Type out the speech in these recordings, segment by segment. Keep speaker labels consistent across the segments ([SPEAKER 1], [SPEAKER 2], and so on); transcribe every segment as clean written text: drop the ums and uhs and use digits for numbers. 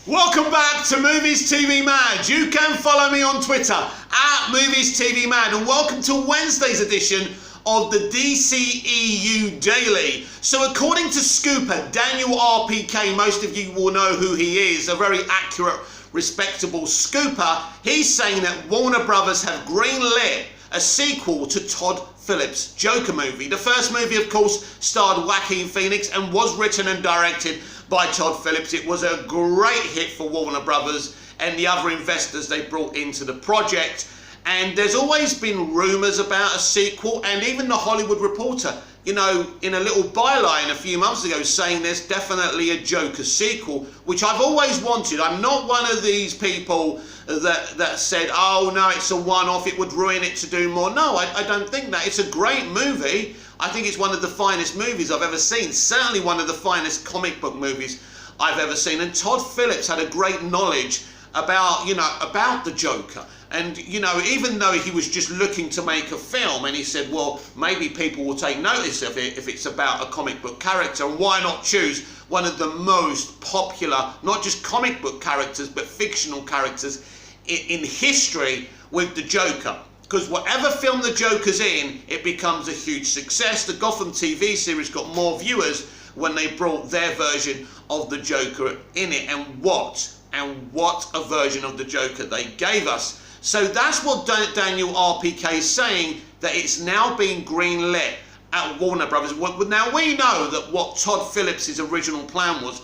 [SPEAKER 1] Welcome back to Movies TV Mad. You can follow me on Twitter at Movies TV Mad, and welcome to Wednesday's edition of the dceu Daily. So according to Scooper, Daniel RPK, most of you will know who he is, a very accurate, respectable Scooper. He's saying that Warner Brothers have greenlit a sequel to Todd Phillips' Joker movie. The first movie, of course, starred Joaquin Phoenix and was written and directed by Todd Phillips. It was a great hit for Warner Brothers and the other investors they brought into the project. And there's always been rumours about a sequel, and even The Hollywood Reporter, you know, in a little byline a few months ago saying there's definitely a Joker sequel, which I've always wanted. I'm not one of these people that said, oh no, it's a one-off, it would ruin it to do more. No, I don't think that. It's a great movie. I think it's one of the finest movies I've ever seen. Certainly one of the finest comic book movies I've ever seen. And Todd Phillips had a great knowledge about, about the Joker. And, even though he was just looking to make a film, and he said, well, maybe people will take notice of it if it's about a comic book character, and why not choose one of the most popular, not just comic book characters, but fictional characters in history with the Joker. Because whatever film the Joker's in, it becomes a huge success. The Gotham TV series got more viewers when they brought their version of the Joker in it, and what a version of the Joker they gave us. So that's what Daniel RPK is saying, that it's now being greenlit at Warner Brothers. Now we know that what Todd Phillips' original plan was,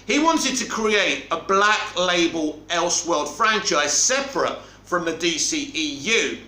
[SPEAKER 1] he wanted to create a black label Elseworld franchise separate from the DCEU.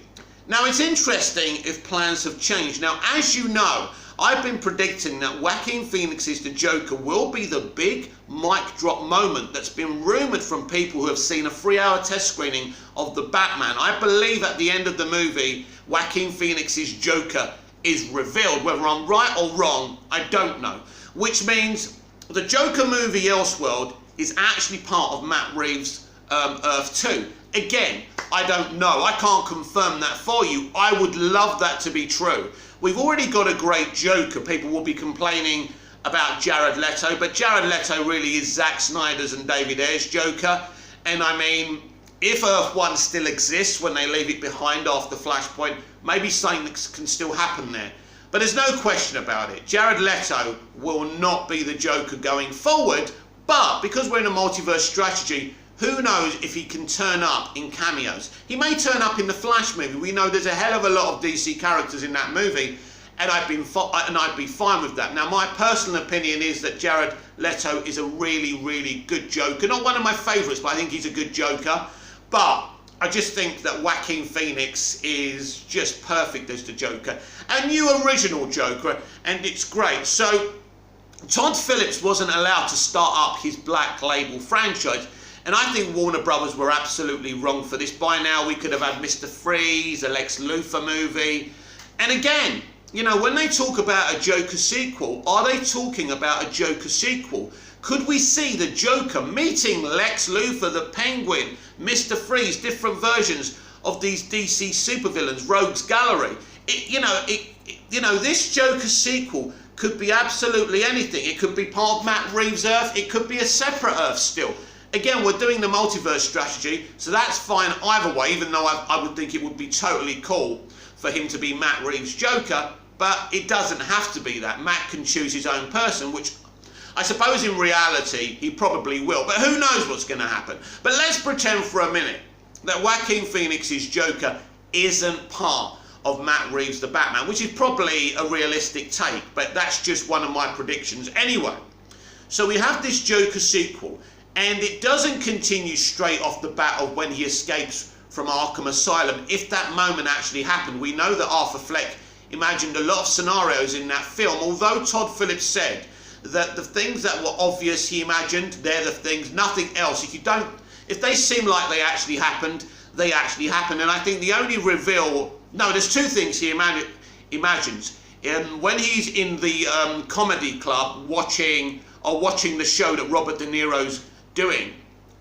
[SPEAKER 1] Now it's interesting if plans have changed. Now, as you know, I've been predicting that Joaquin Phoenix's The Joker will be the big mic drop moment that's been rumoured from people who have seen a 3-hour test screening of The Batman. I believe at the end of the movie, Joaquin Phoenix's Joker is revealed. Whether I'm right or wrong, I don't know. Which means the Joker movie Elseworld is actually part of Matt Reeves' Earth 2. Again, I don't know. I can't confirm that for you. I would love that to be true. We've already got a great Joker. People will be complaining about Jared Leto, but Jared Leto really is Zack Snyder's and David Ayer's Joker. And I mean, if Earth 1 still exists when they leave it behind after Flashpoint, maybe something can still happen there. But there's no question about it. Jared Leto will not be the Joker going forward, but because we're in a multiverse strategy, who knows if he can turn up in cameos. He may turn up in the Flash movie. We know there's a hell of a lot of DC characters in that movie, and I'd be fine with that. Now, my personal opinion is that Jared Leto is a really, really good Joker. Not one of my favourites, but I think he's a good Joker. But I just think that Joaquin Phoenix is just perfect as the Joker. A new original Joker, and it's great. So, Todd Phillips wasn't allowed to start up his black label franchise. And I think Warner Brothers were absolutely wrong for this. By now, we could have had Mr. Freeze, a Lex Luthor movie. And again, when they talk about a Joker sequel, are they talking about a Joker sequel? Could we see the Joker meeting Lex Luthor, the Penguin, Mr. Freeze, different versions of these DC supervillains, Rogues Gallery? This Joker sequel could be absolutely anything. It could be part of Matt Reeves' Earth. It could be a separate Earth still. Again, we're doing the multiverse strategy, so that's fine either way, even though I would think it would be totally cool for him to be Matt Reeves' Joker, but it doesn't have to be that. Matt can choose his own person, which I suppose in reality he probably will, but who knows what's going to happen. But let's pretend for a minute that Joaquin Phoenix's Joker isn't part of Matt Reeves' The Batman, which is probably a realistic take, but that's just one of my predictions anyway. So we have this Joker sequel, and it doesn't continue straight off the bat of when he escapes from Arkham Asylum. If that moment actually happened, we know that Arthur Fleck imagined a lot of scenarios in that film, although Todd Phillips said that the things that were obvious he imagined, they're the things, nothing else. If they seem like they actually happened, they actually happened. And I think the only reveal, no, there's two things he imagines. When he's in the comedy club watching the show that Robert De Niro's doing,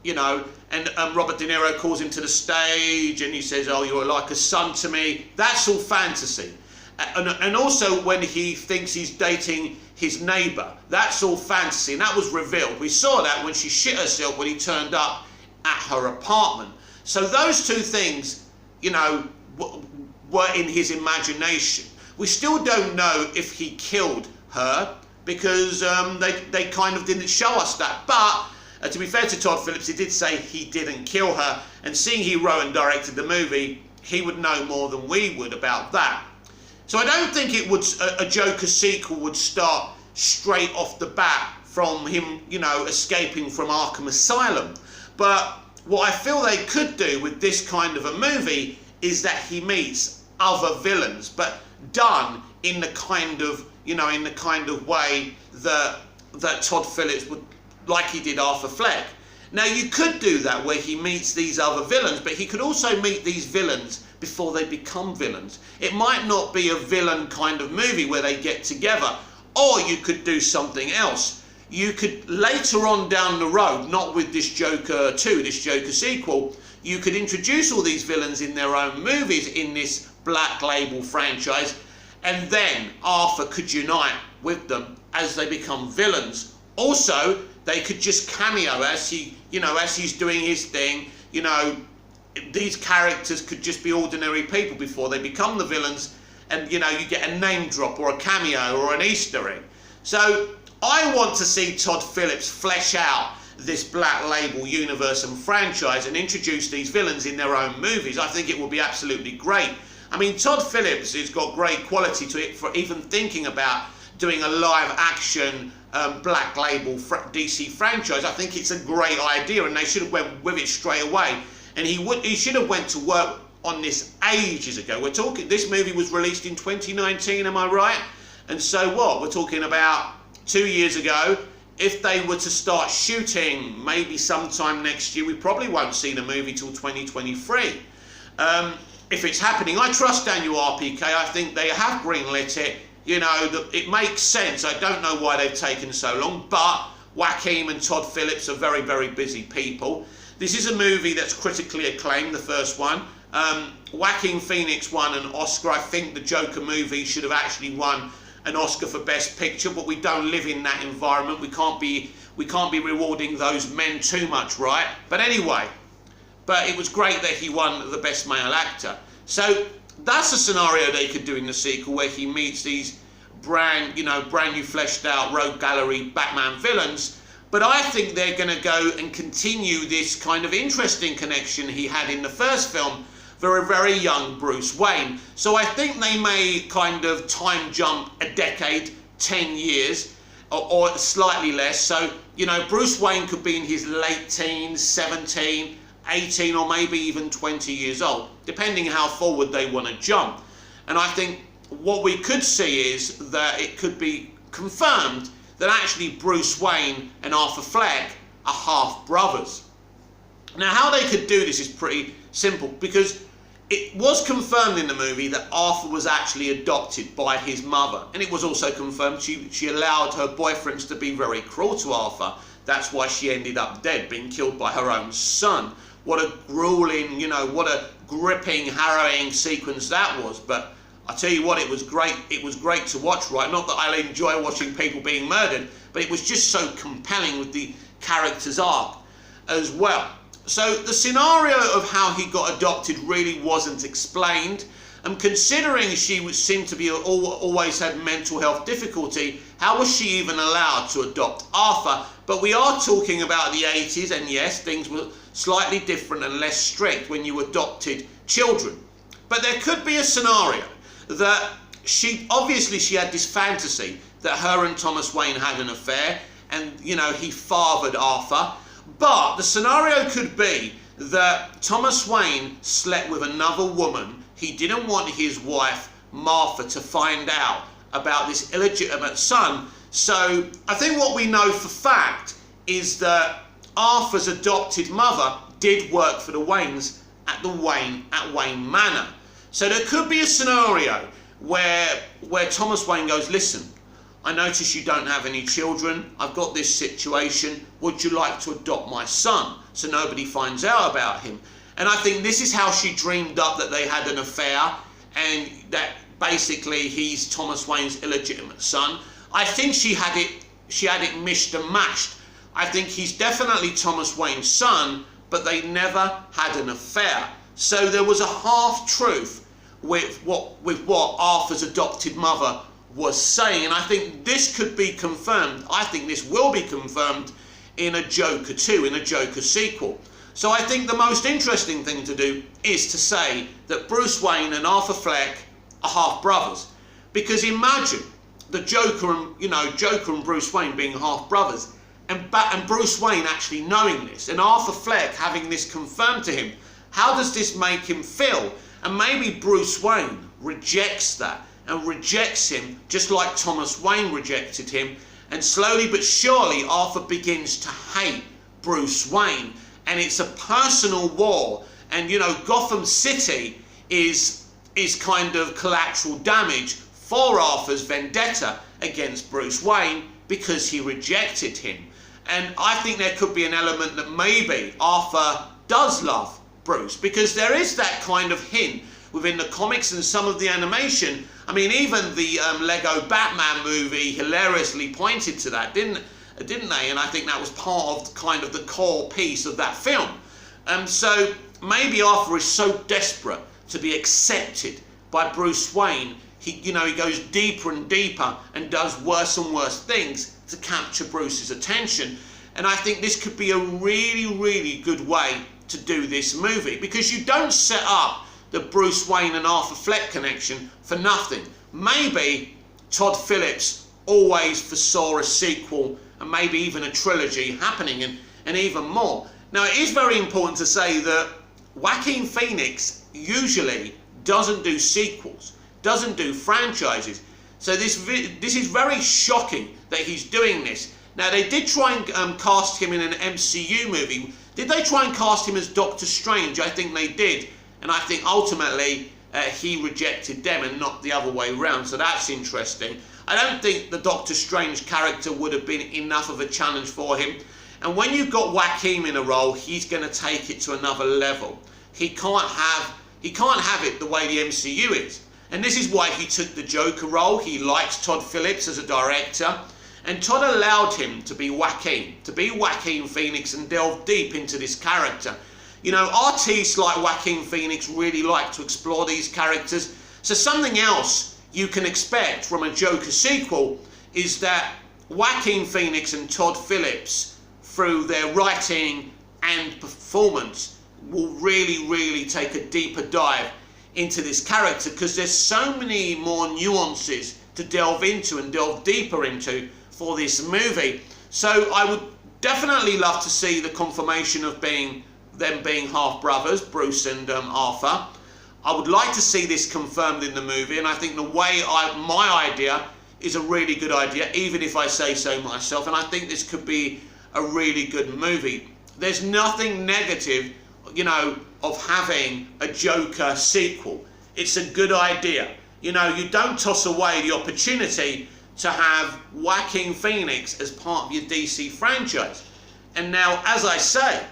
[SPEAKER 1] and Robert De Niro calls him to the stage and he says, oh, you're like a son to me. That's all fantasy. And also when he thinks he's dating his neighbour. That's all fantasy, and that was revealed. We saw that when she shit herself when he turned up at her apartment. So those two things, you know, were in his imagination. We still don't know if he killed her, because they kind of didn't show us that. But to be fair to Todd Phillips, he did say he didn't kill her, and seeing he wrote and directed the movie, he would know more than we would about that. So I don't think it would, a Joker sequel would start straight off the bat from him, you know, escaping from Arkham Asylum. But what I feel they could do with this kind of a movie is that he meets other villains, but done in the kind of, you know, in the kind of way that Todd Phillips would, like he did Arthur Fleck. Now you could do that where he meets these other villains, but he could also meet these villains before they become villains. It might not be a villain kind of movie where they get together, or you could do something else. You could later on down the road, not with this Joker 2, this Joker sequel, you could introduce all these villains in their own movies in this Black Label franchise, and then Arthur could unite with them as they become villains. Also, they could just cameo as he, you know, as he's doing his thing. You know, these characters could just be ordinary people before they become the villains, and you know, you get a name drop or a cameo or an Easter egg. So I want to see Todd Phillips flesh out this Black Label universe and franchise and introduce these villains in their own movies. I think it would be absolutely great. I mean, Todd Phillips has got great quality to it for even thinking about doing a live action Black Label DC franchise. I think it's a great idea, and they should have went with it straight away. And he should have went to work on this ages ago. We're talking, this movie was released in 2019, am I right? And so what? We're talking about 2 years ago. If they were to start shooting maybe sometime next year, we probably won't see the movie till 2023. If it's happening, I trust Daniel RPK. I think they have greenlit it. You know, it makes sense. I don't know why they've taken so long, but Joaquin and Todd Phillips are very, very busy people. This is a movie that's critically acclaimed, the first one. Joaquin Phoenix won an Oscar. I think the Joker movie should have actually won an Oscar for Best Picture, but we don't live in that environment. We can't be rewarding those men too much, right? But anyway, but it was great that he won the Best Male Actor. So that's a scenario they could do in the sequel, where he meets these brand new fleshed out rogue gallery Batman villains. But I think they're going to go and continue this kind of interesting connection he had in the first film for a very young Bruce Wayne. So I think they may kind of time jump a decade, 10 years, or slightly less. So, you know, Bruce Wayne could be in his late teens, 17, 18, or maybe even 20 years old, depending how forward they want to jump. And I think what we could see is that it could be confirmed that actually Bruce Wayne and Arthur Fleck are half brothers. Now, how they could do this is pretty simple, because it was confirmed in the movie that Arthur was actually adopted by his mother, and it was also confirmed she allowed her boyfriends to be very cruel to Arthur. That's why she ended up dead, being killed by her own son. What a grueling, you know, what a gripping, harrowing sequence that was. But I tell you what, it was great. It was great to watch, right? Not that I enjoy watching people being murdered, but it was just so compelling with the character's arc as well. So the scenario of how he got adopted really wasn't explained. And considering she seemed to be always had mental health difficulty, how was she even allowed to adopt Arthur? But we are talking about the 80s, and yes, things were slightly different and less strict when you adopted children. But there could be a scenario that she had this fantasy that her and Thomas Wayne had an affair, and, you know, he fathered Arthur. But the scenario could be that Thomas Wayne slept with another woman. He didn't want his wife, Martha, to find out about this illegitimate son. So I think what we know for fact is that Arthur's adopted mother did work for the Waynes at Wayne Manor. So there could be a scenario where Thomas Wayne goes, listen, I notice you don't have any children. I've got this situation. Would you like to adopt my son so nobody finds out about him? And I think this is how she dreamed up that they had an affair, and that basically he's Thomas Wayne's illegitimate son. I think she had it mished and matched. I think he's definitely Thomas Wayne's son, but they never had an affair. So there was a half-truth with what Arthur's adopted mother was saying, and I think this could be confirmed. I think this will be confirmed in a Joker 2, in a Joker sequel. So I think the most interesting thing to do is to say that Bruce Wayne and Arthur Fleck are half-brothers. Because imagine the Joker and Bruce Wayne being half-brothers, and Bruce Wayne actually knowing this, and Arthur Fleck having this confirmed to him. How does this make him feel? And maybe Bruce Wayne rejects that, and rejects him just like Thomas Wayne rejected him, and slowly but surely Arthur begins to hate Bruce Wayne, and it's a personal war. And Gotham City is kind of collateral damage for Arthur's vendetta against Bruce Wayne because he rejected him. And I think there could be an element that maybe Arthur does love Bruce, because there is that kind of hint within the comics and some of the animation. I mean, even the Lego Batman movie hilariously pointed to that, didn't they? And I think that was part of kind of the core piece of that film. So maybe Arthur is so desperate to be accepted by Bruce Wayne, he goes deeper and deeper and does worse and worse things to capture Bruce's attention. And I think this could be a really, really good way to do this movie, because you don't set up the Bruce Wayne and Arthur Fleck connection for nothing. Maybe Todd Phillips always foresaw a sequel and maybe even a trilogy happening, and even more. Now, it is very important to say that Joaquin Phoenix usually doesn't do sequels, doesn't do franchises. So this is very shocking that he's doing this. Now, they did try and cast him in an MCU movie. Did they try and cast him as Doctor Strange? I think they did. And I think ultimately he rejected them and not the other way around. So that's interesting. I don't think the Doctor Strange character would have been enough of a challenge for him. And when you've got Joaquin in a role, he's going to take it to another level. He can't have it the way the MCU is. And this is why he took the Joker role. He likes Todd Phillips as a director. And Todd allowed him to be Joaquin Phoenix, and delve deep into this character. Artists like Joaquin Phoenix really like to explore these characters. So something else you can expect from a Joker sequel is that Joaquin Phoenix and Todd Phillips, through their writing and performance, will really, really take a deeper dive into this character, because there's so many more nuances to delve into and delve deeper into for this movie. So I would definitely love to see the confirmation of them being half brothers, Bruce and Arthur. I would like to see this confirmed in the movie, and I think my idea is a really good idea, even if I say so myself, and I think this could be a really good movie. There's nothing negative, of having a Joker sequel. It's a good idea. You don't toss away the opportunity to have Joaquin Phoenix as part of your DC franchise. And now, as I say,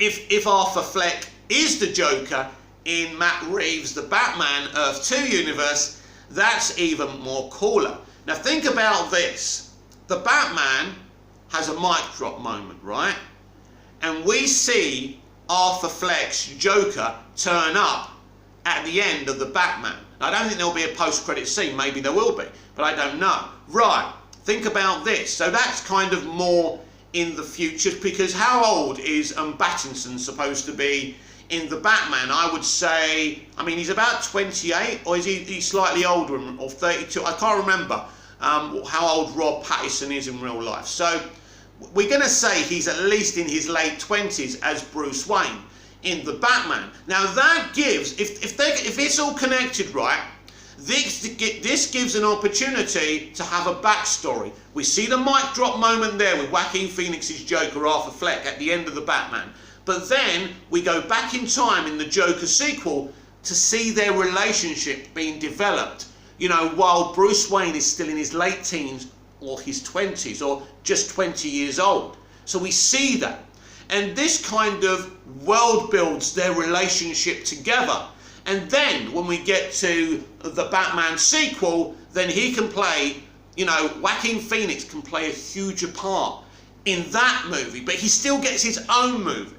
[SPEAKER 1] if Arthur Fleck is the Joker in Matt Reeves' The Batman Earth 2 universe, that's even more cooler. Now think about this. The Batman has a mic drop moment, right? And we see Arthur Fleck's Joker turn up at the end of The Batman. I don't think there'll be a post-credit scene. Maybe there will be, but I don't know. Right, think about this. So that's kind of more in the future, because how old is Pattinson supposed to be in The Batman? I would say, he's about 28, or is he slightly older, or 32? I can't remember how old Rob Pattinson is in real life. So we're going to say he's at least in his late 20s as Bruce Wayne in The Batman. Now that gives, if it's all connected right, this gives an opportunity to have a backstory. We see the mic drop moment there with Joaquin Phoenix's Joker, Arthur Fleck, at the end of The Batman. But then we go back in time in the Joker sequel to see their relationship being developed, while Bruce Wayne is still in his late teens or his 20s, or just 20 years old. So we see that. And this kind of world builds their relationship together. And then when we get to the Batman sequel, then he can play, you know, Joaquin Phoenix can play a huger part in that movie, but he still gets his own movie.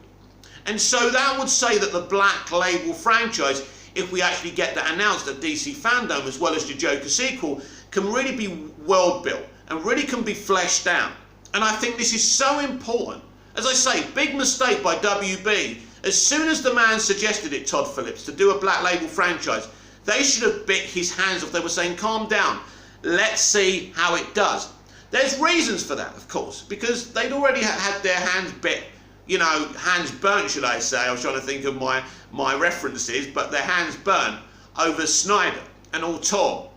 [SPEAKER 1] And so that would say that the Black Label franchise, if we actually get that announced at DC Fandom as well as the Joker sequel, can really be world built and really can be fleshed out. And I think this is so important. As I say, big mistake by WB. As soon as the man suggested it, Todd Phillips, to do a Black Label franchise, they should have bit his hands off. They were saying, calm down, let's see how it does. There's reasons for that, of course, because they'd already had their hands bit, you know, hands burnt, should I say. I was trying to think of my references, but their hands burnt over Snyder and Auteur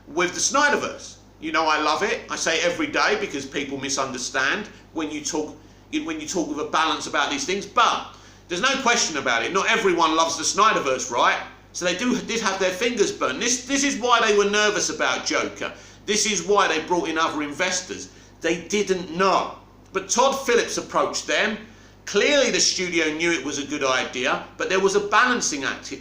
[SPEAKER 1] with the Snyderverse. You know, I love it. I say it every day because people misunderstand when you talk with a balance about these things, but there's no question about it. Not everyone loves the Snyderverse, right? So they did have their fingers burned. This is why they were nervous about Joker. This is why they brought in other investors. They didn't know. But Todd Phillips approached them. Clearly the studio knew it was a good idea, but there was a balancing act.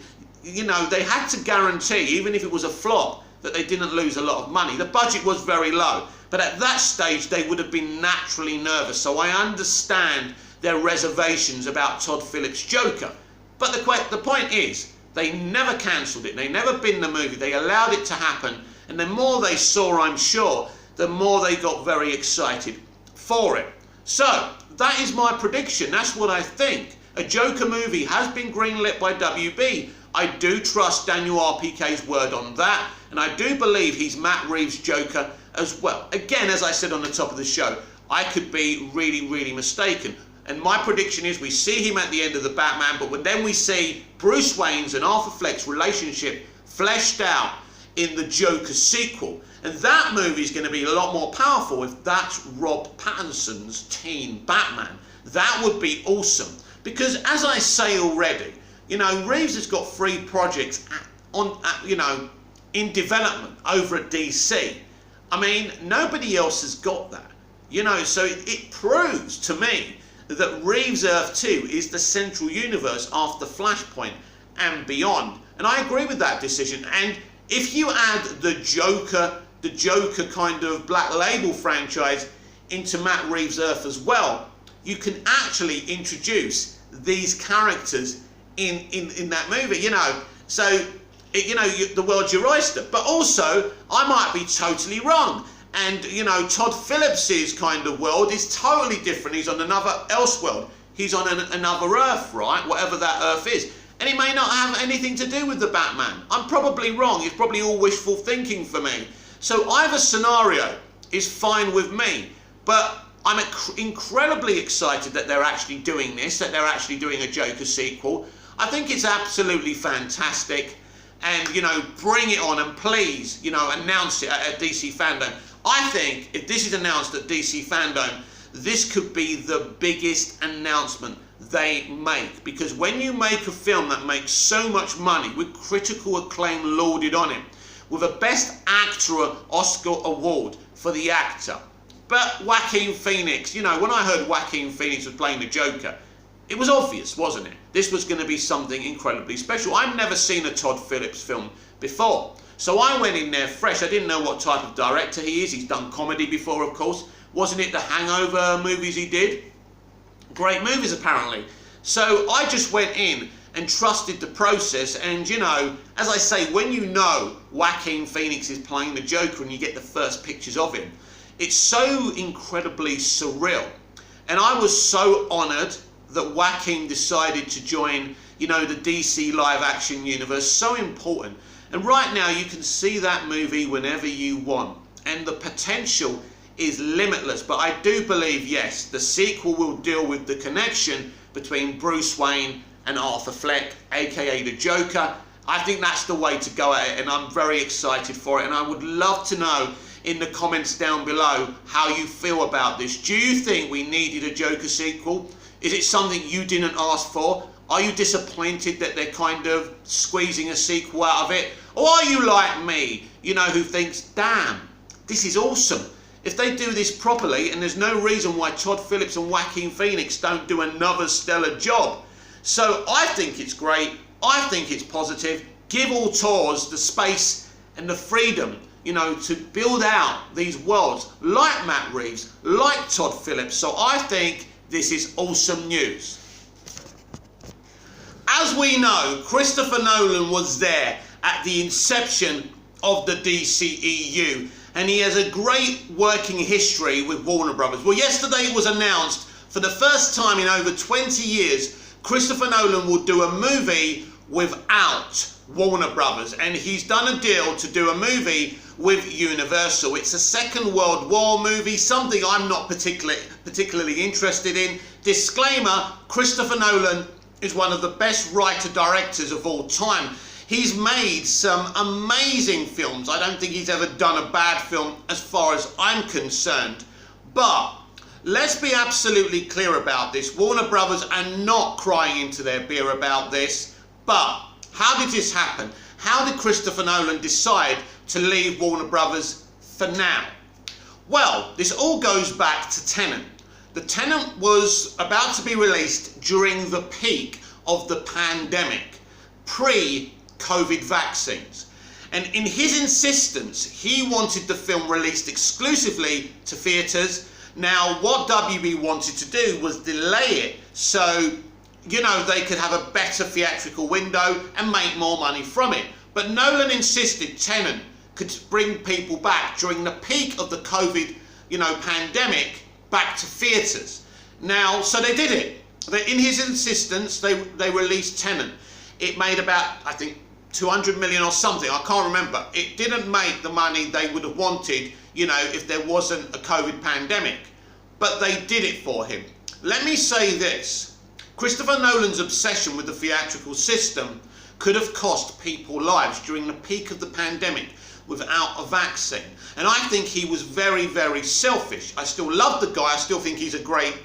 [SPEAKER 1] You know, they had to guarantee, even if it was a flop, that they didn't lose a lot of money. The budget was very low, but at that stage they would have been naturally nervous. So I understand their reservations about Todd Phillips' Joker. But the point is, they never cancelled it. They never binned the movie. They allowed it to happen. And the more they saw, I'm sure, the more they got very excited for it. So that is my prediction. That's what I think. A Joker movie has been greenlit by WB. I do trust Daniel RPK's word on that. And I do believe he's Matt Reeves' Joker as well. Again, as I said on the top of the show, I could be really, really mistaken. And my prediction is we see him at the end of the Batman, but then we see Bruce Wayne's and Arthur Fleck's relationship fleshed out in the Joker sequel. And that movie is going to be a lot more powerful if that's Rob Pattinson's teen Batman. That would be awesome. Because as I say already, you know, Reeves has got 3 projects in development over at DC. I mean, nobody else has got that. You know, so it proves to me that Reeves' Earth 2 is the central universe after Flashpoint and beyond. And I agree with that decision. And if you add the Joker kind of Black Label franchise into Matt Reeves' Earth as well, you can actually introduce these characters in that movie, you know. So, the world's your oyster. But also, I might be totally wrong. And, you know, Todd Phillips's kind of world is totally different. He's on another Elseworld. He's on another Earth, right? Whatever that Earth is. And he may not have anything to do with the Batman. I'm probably wrong. It's probably all wishful thinking for me. So either scenario is fine with me. But I'm incredibly excited that they're actually doing this, that they're actually doing a Joker sequel. I think it's absolutely fantastic. And, you know, bring it on and please, you know, announce it at DC Fandom. I think if this is announced at DC Fandom, this could be the biggest announcement they make. Because when you make a film that makes so much money, with critical acclaim lauded on it, with a Best Actor Oscar award for the actor. But Joaquin Phoenix, you know, when I heard Joaquin Phoenix was playing the Joker, it was obvious, wasn't it? This was going to be something incredibly special. I'd never seen a Todd Phillips film before. So I went in there fresh. I didn't know what type of director he is. He's done comedy before, of course. Wasn't it the Hangover movies he did? Great movies, apparently. So I just went in and trusted the process. And, you know, as I say, when you know Joaquin Phoenix is playing the Joker and you get the first pictures of him, it's so incredibly surreal. And I was so honoured that Joaquin decided to join, you know, the DC live action universe. So important. And right now you can see that movie whenever you want. And the potential is limitless. But I do believe, yes, the sequel will deal with the connection between Bruce Wayne and Arthur Fleck, aka the Joker. I think that's the way to go at it, and I'm very excited for it. And I would love to know in the comments down below how you feel about this. Do you think we needed a Joker sequel? Is it something you didn't ask for? Are you disappointed that they're kind of squeezing a sequel out of it? Or are you like me, you know, who thinks, damn, this is awesome. If they do this properly, and there's no reason why Todd Phillips and Joaquin Phoenix don't do another stellar job. So I think it's great. I think it's positive. give auteurs the space and the freedom, to build out these worlds like Matt Reeves, like Todd Phillips. So I think this is awesome news. As we know, Christopher Nolan was there at the inception of the DCEU, and he has a great working history with Warner Brothers. Well, yesterday it was announced for the first time in over 20 years, Christopher Nolan will do a movie without Warner Brothers, and he's done a deal to do a movie with Universal. It's a Second World War movie, something I'm not particularly interested in. Disclaimer, Christopher Nolan is one of the best writer-directors of all time. He's made some amazing films. I don't think he's ever done a bad film as far as I'm concerned. But let's be absolutely clear about this. Warner Brothers are not crying into their beer about this. But how did this happen? How did Christopher Nolan decide to leave Warner Brothers for now? Well, this all goes back to Tenet. The Tenet was about to be released during the peak of the pandemic, pre-COVID vaccines. And in his insistence, he wanted the film released exclusively to theatres. Now, what WB wanted to do was delay it so, they could have a better theatrical window and make more money from it. But Nolan insisted Tenet could bring people back during the peak of the COVID, pandemic back to theatres. Now, so they did it. In his insistence, they released Tenet. It made about, I think, 200 million or something. I can't remember. It didn't make the money they would have wanted, if there wasn't a COVID pandemic. But they did it for him. Let me say this. Christopher Nolan's obsession with the theatrical system could have cost people lives during the peak of the pandemic without a vaccine. And I think he was very, very selfish. I still love the guy. I still think he's a great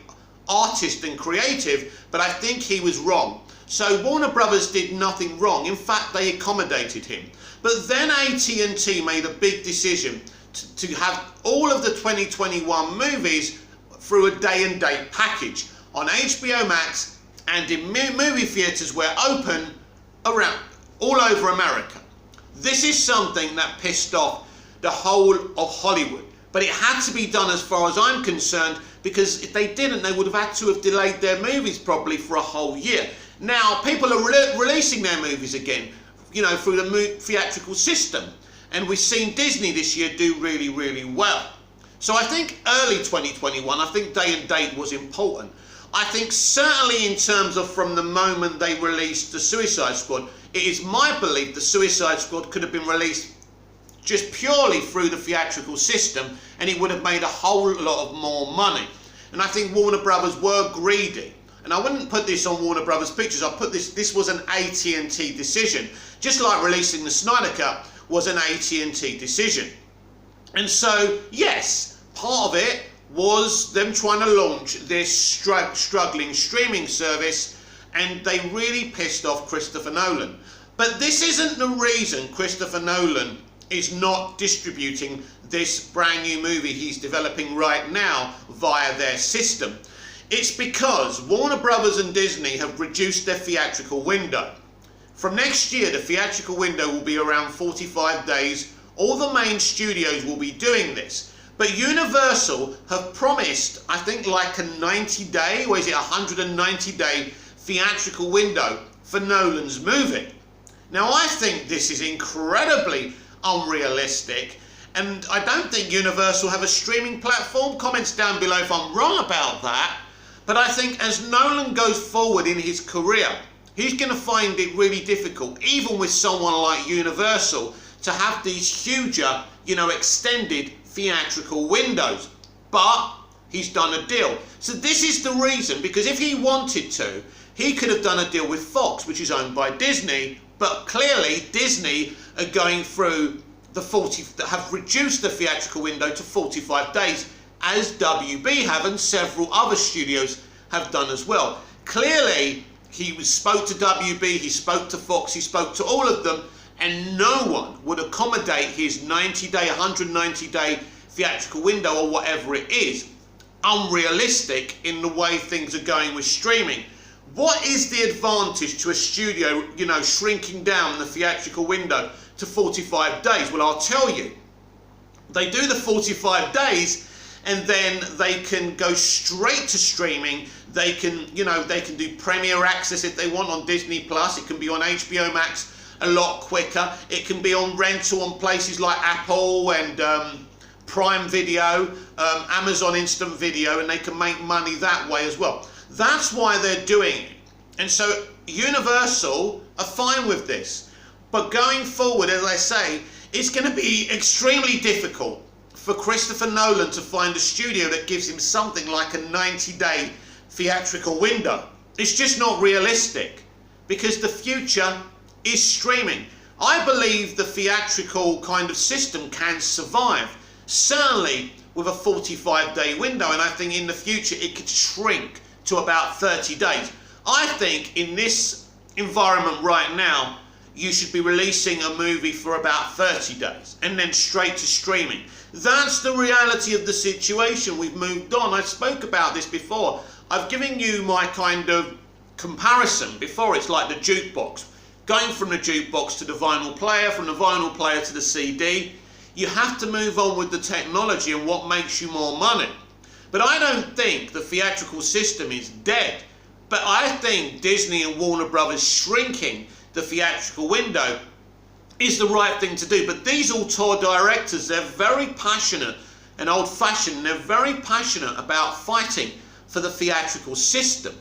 [SPEAKER 1] artist and creative, but I think he was wrong. So Warner Brothers did nothing wrong. In fact, they accommodated him. But then AT&T made a big decision to have all of the 2021 movies through a day-and-date package on HBO Max and in movie theatres where open around all over America. This is something that pissed off the whole of Hollywood. But it had to be done as far as I'm concerned, because if they didn't, they would have had to have delayed their movies probably for a whole year. Now, people are releasing their movies again, through the theatrical system. And we've seen Disney this year do really, really well. So I think early 2021, I think day and date was important. I think certainly in terms of from the moment they released the Suicide Squad, it is my belief the Suicide Squad could have been released just purely through the theatrical system, and it would have made a whole lot of more money. And I think Warner Brothers were greedy. And I wouldn't put this on Warner Brothers Pictures. I put this was an AT&T decision. Just like releasing the Snyder Cut was an AT&T decision. And so, yes, part of it was them trying to launch this struggling streaming service, and they really pissed off Christopher Nolan. But this isn't the reason Christopher Nolan is not distributing this brand new movie he's developing right now via their system. It's because Warner Brothers and Disney have reduced their theatrical window. From next year, the theatrical window will be around 45 days. All the main studios will be doing this. But Universal have promised, I think, like a 90-day, or is it 190-day theatrical window for Nolan's movie. Now, I think this is incredibly unrealistic, and I don't think Universal have a streaming platform. Comments down below if I'm wrong about that. But I think as Nolan goes forward in his career, he's going to find it really difficult, even with someone like Universal, to have these huger, extended theatrical windows. But he's done a deal. So this is the reason, because if he wanted to, he could have done a deal with Fox, which is owned by Disney. But clearly, Disney are going through have reduced the theatrical window to 45 days, as WB have, and several other studios have done as well. Clearly, he spoke to WB, he spoke to Fox, he spoke to all of them, and no one would accommodate his 90-day, 190-day theatrical window, or whatever it is. Unrealistic in the way things are going with streaming. What is the advantage to a studio, you know, shrinking down the theatrical window to 45 days? Well, I'll tell you. They do the 45 days and then they can go straight to streaming. They can, you know, they can do Premiere Access if they want on Disney Plus. It can be on HBO Max a lot quicker. It can be on rental on places like Apple and Prime Video, Amazon Instant Video, and they can make money that way as well. That's why they're doing it. And so Universal are fine with this. But going forward, as I say, it's going to be extremely difficult for Christopher Nolan to find a studio that gives him something like a 90-day theatrical window. It's just not realistic because the future is streaming. I believe the theatrical kind of system can survive, certainly with a 45-day window, and I think in the future it could shrink to about 30 days. I think in this environment right now, you should be releasing a movie for about 30 days and then straight to streaming. That's the reality of the situation. We've moved on. I spoke about this before. I've given you my kind of comparison before. It's like the jukebox. Going from the jukebox to the vinyl player, from the vinyl player to the CD. You have to move on with the technology and what makes you more money. But I don't think the theatrical system is dead. But I think Disney and Warner Brothers shrinking the theatrical window is the right thing to do. But these auteur directors, they're very passionate and old-fashioned. They're very passionate about fighting for the theatrical system.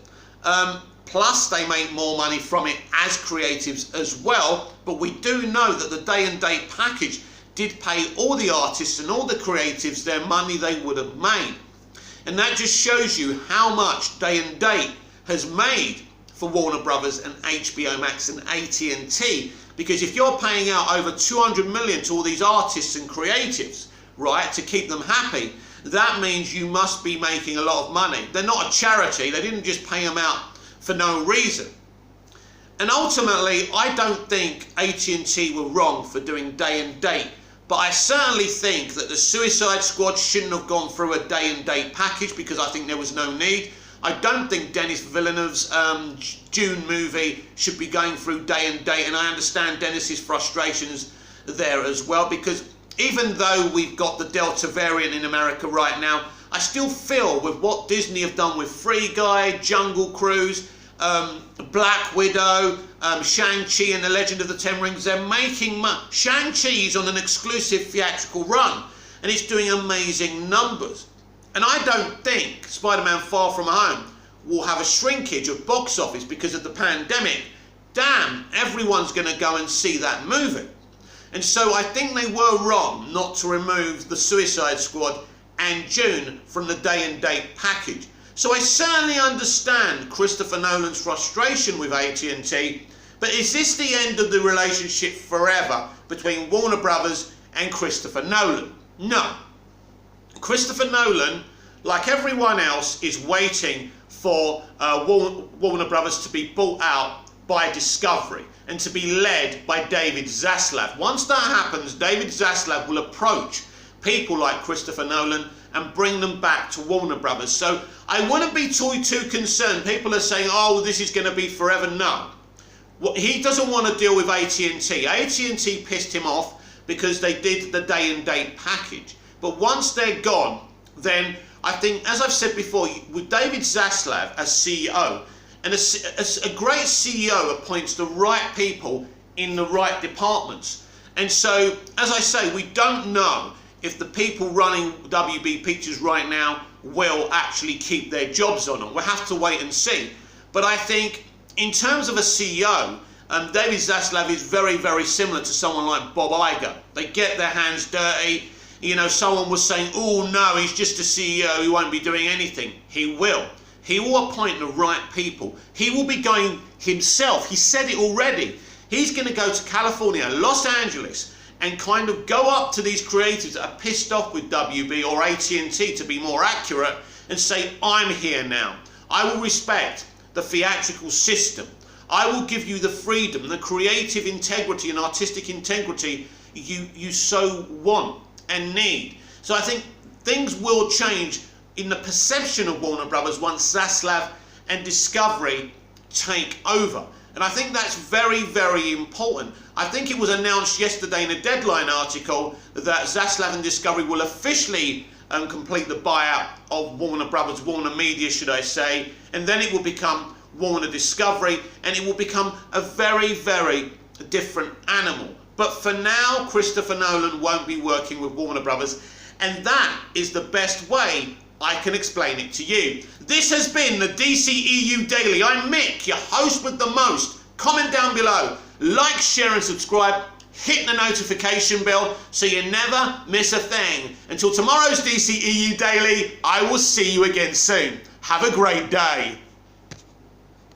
[SPEAKER 1] Plus, they make more money from it as creatives as well. But we do know that the day and date package did pay all the artists and all the creatives their money they would have made. And that just shows you how much day and date has made for Warner Brothers and HBO Max and AT&T, because if you're paying out over 200 million to all these artists and creatives, right, to keep them happy, that means you must be making a lot of money. They're not a charity. They didn't just pay them out for no reason. And ultimately, I don't think AT&T were wrong for doing day and date, but I certainly think that the Suicide Squad shouldn't have gone through a day and date package because I think there was no need. I don't think Denis Villeneuve's Dune movie should be going through day and date, and I understand Denis's frustrations there as well, because even though we've got the Delta variant in America right now, I still feel with what Disney have done with Free Guy, Jungle Cruise, Black Widow, Shang-Chi and the Legend of the Ten Rings, they're making money. Shang-Chi is on an exclusive theatrical run, and it's doing amazing numbers. And I don't think Spider-Man Far From Home will have a shrinkage of box office because of the pandemic. Damn, everyone's going to go and see that movie. And so I think they were wrong not to remove the Suicide Squad and Dune from the day and date package. So I certainly understand Christopher Nolan's frustration with AT&T, but is this the end of the relationship forever between Warner Brothers and Christopher Nolan? No. Christopher Nolan, like everyone else, is waiting for Warner Brothers to be bought out by Discovery and to be led by David Zaslav. Once that happens, David Zaslav will approach people like Christopher Nolan and bring them back to Warner Brothers. So I wouldn't be too concerned. People are saying, oh, this is going to be forever. No. He doesn't want to deal with AT&T. AT&T pissed him off because they did the day and date package. But once they're gone, then I think, as I've said before, with David Zaslav as CEO, and a great CEO appoints the right people in the right departments. And so, as I say, we don't know if the people running WB Pictures right now will actually keep their jobs on them. We'll have to wait and see. But I think in terms of a CEO, David Zaslav is very, very similar to someone like Bob Iger. They get their hands dirty. You know, someone was saying, oh no, he's just a CEO, he won't be doing anything. He will. He will appoint the right people. He will be going himself. He said it already. He's going to go to California, Los Angeles, and kind of go up to these creators that are pissed off with WB or AT&T, to be more accurate, and say, I'm here now. I will respect the theatrical system. I will give you the freedom, the creative integrity and artistic integrity you so want and need. So I think things will change in the perception of Warner Brothers once Zaslav and Discovery take over. And I think that's very, very important. I think it was announced yesterday in a Deadline article that Zaslav and Discovery will officially complete the buyout of Warner Brothers, Warner Media should I say, and then it will become Warner Discovery, and it will become a very, very different animal. But for now, Christopher Nolan won't be working with Warner Brothers, and that is the best way I can explain it to you. This has been the DCEU Daily. I'm Mick, your host with the most. Comment down below, like, share and subscribe. Hit the notification bell so you never miss a thing. Until tomorrow's DCEU Daily, I will see you again soon. Have a great day.